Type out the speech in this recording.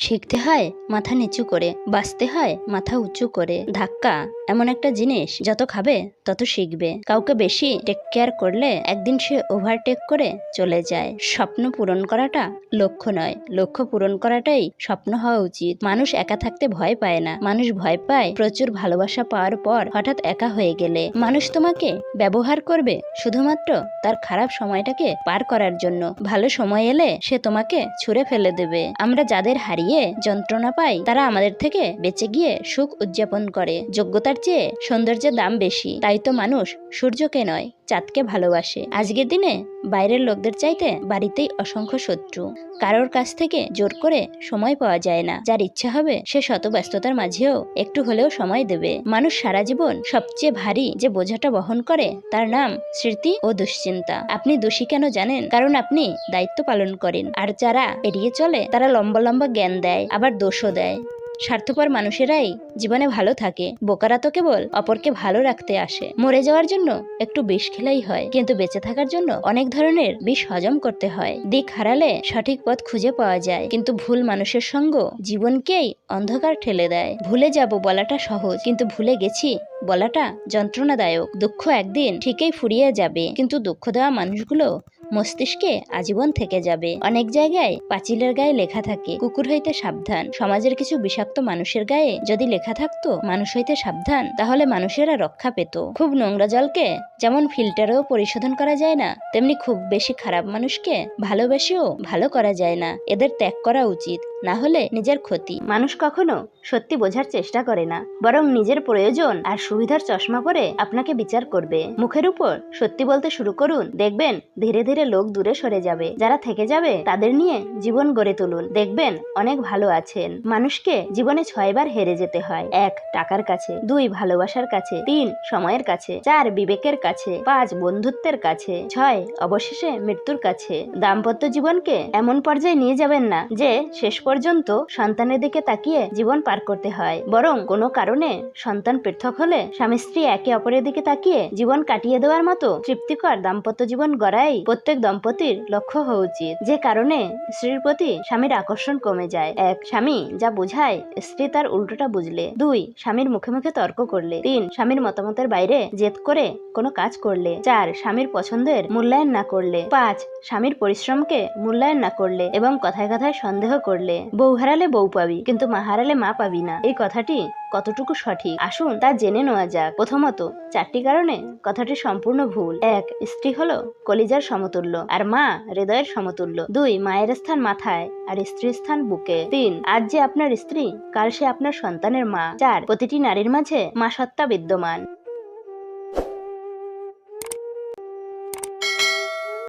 শিখতে হয় মাথা নিচু করে, বাঁচতে হয় মাথা উঁচু করে। ধাক্কা এমন একটা জিনিস, যত খাবে তত শিখবে। কাউকে বেশি টেক কেয়ার করলে একদিন সে ওভারটেক করে চলে যায়। স্বপ্ন পূরণ করাটা লক্ষ্য নয়, লক্ষ্য পূরণ করাটাই স্বপ্ন হওয়া উচিত। মানুষ একা থাকতে ভয় পায় না, মানুষ ভয় পায় প্রচুর ভালোবাসা পাওয়ার পর হঠাৎ একা হয়ে গেলে। মানুষ তোমাকে ব্যবহার করবে শুধুমাত্র তার খারাপ সময়টাকে পার করার জন্য। ভালো সময় এলে সে তোমাকে ছুঁড়ে ফেলে দেবে। আমরা যাদের হারিয়ে যন্ত্রণা পাই, তারা আমাদের থেকে বেঁচে গিয়ে সুখ উদযাপন করে। যোগ্যতার চেয়ে সৌন্দর্যের দাম বেশি, তাই তো মানুষ সূর্যকে নয় চাঁদকে ভালোবাসে। আজকের দিনে বাইরের লোকদের চাইতে বাড়িতেই অসংখ্য শত্রু। কারোর কাছ থেকে জোর করে সময় পাওয়া যায় না। যার ইচ্ছা হবে সে শত ব্যস্ততার মাঝেও একটু হলেও সময় দেবে। মানুষ সারা জীবন সবচেয়ে ভারী যে বোঝাটা বহন করে, তার নাম স্মৃতি ও দুশ্চিন্তা। আপনি দোষী কেন জানেন? কারণ আপনি দায়িত্ব পালন করেন। আর যারা এড়িয়ে চলে তারা লম্বা লম্বা জ্ঞান দেয়, আবার দোষও দেয়। স্বার্থপর মানুষেরাই জীবনে ভালো থাকে, বোকারা তো কেবল অপরকে ভালো রাখতে আসে। মরে যাওয়ার জন্য একটু বিষ খেলেই হয়, কিন্তু বেঁচে থাকার জন্য অনেক ধরনের বিষ হজম করতে হয়। দিক হারালে সঠিক পথ খুঁজে পাওয়া যায়, কিন্তু ভুল মানুষের সঙ্গ জীবনকেই অন্ধকার ঠেলে দেয়। ভুলে যাব বলাটা সহজ, কিন্তু ভুলে গেছি বলাটা যন্ত্রণাদায়ক। দুঃখ একদিন ঠিকই ফুরিয়ে যাবে, কিন্তু দুঃখ দেওয়া মানুষগুলো মস্তিষ্কে আজীবন থেকে যাবে। অনেক জায়গায় পাঁচিলের গায়ে লেখা থাকে, কুকুর হইতে সাবধান। সমাজের কিছু বিষাক্ত মানুষের গায়ে যদি লেখা থাকতো, মানুষ হইতে সাবধান, তাহলে মানুষেরা রক্ষা পেত। খুব নোংরা জলকে যেমন ফিল্টারেও পরিশোধন করা যায় না, তেমনি খুব বেশি খারাপ মানুষকে ভালোবেসেও ভালো করা যায় না। এদের ত্যাগ করা উচিত, না হলে নিজের ক্ষতি। মানুষ কখনো সত্যি বোঝার চেষ্টা করে না, বরং নিজের প্রয়োজন আর সুবিধার চশমা পরে আপনাকে বিচার করবে। মুখের উপর সত্যি বলতে শুরু করুন, দেখবেন ধীরে ধীরে লোক দূরে সরে যাবে। যারা থেকে যাবে তাদের নিয়ে জীবন গড়ে তুলুন, দেখবেন অনেক ভালো আছেন। মানুষকে জীবনে 6 বার হেরে যেতে হয়। 1 টাকার কাছে, 2 ভালোবাসার কাছে, 3 সময়ের কাছে, 4 বিবেকের কাছে, 5 বন্ধুত্বের কাছে, 6 অবশেষে মৃত্যুর কাছে। দাম্পত্য জীবনকে এমন পর্যায়ে নিয়ে যাবেন না যে শেষ পর্যন্ত সন্তানের দিকে তাকিয়ে জীবন পার করতে হয়, বরং কোনো কারণে সন্তান পৃথক হলে স্বামী স্ত্রী একে অপরের দিকে তাকিয়ে জীবন কাটিয়ে দেওয়ার মতো তৃপ্তিকর দাম্পত্য জীবন গড়াই প্রত্যেক দম্পতির লক্ষ্য হওয়া উচিত। যে কারণে স্ত্রীর প্রতি স্বামীর আকর্ষণ কমে যায়। 1 স্বামী যা বুঝায় স্ত্রী তার উল্টোটা বুঝলে। 2 স্বামীর মুখে মুখে তর্ক করলে। 3 স্বামীর মতামতের বাইরে জেদ করে কোনো কাজ করলে। 4 স্বামীর পছন্দের মূল্যায়ন না করলে। 5 স্বামীর পরিশ্রমকে মূল্যায়ন না করলে এবং কথায় কথায় সন্দেহ করলে। বউ হারালে বউ পাবি, কিন্তু মা হারালে মা পাবি না, এই কথাটি কতটুকু সঠিক আসুন তা জেনে নেওয়া যাক। প্রথমত, 4টি কারণে কথাটি সম্পূর্ণ ভুল। 1 স্ত্রী হলো কলিজার সমতুল্য আর মা হৃদয়ের সমতুল্য। 2 মায়ের স্থান মাথায় আর স্ত্রীর স্থান বুকে। 3 আজ যে আপনার স্ত্রী, কাল সে আপনার সন্তানের মা। 4 প্রতিটি নারীর মাঝে মা সত্তা বিদ্যমান।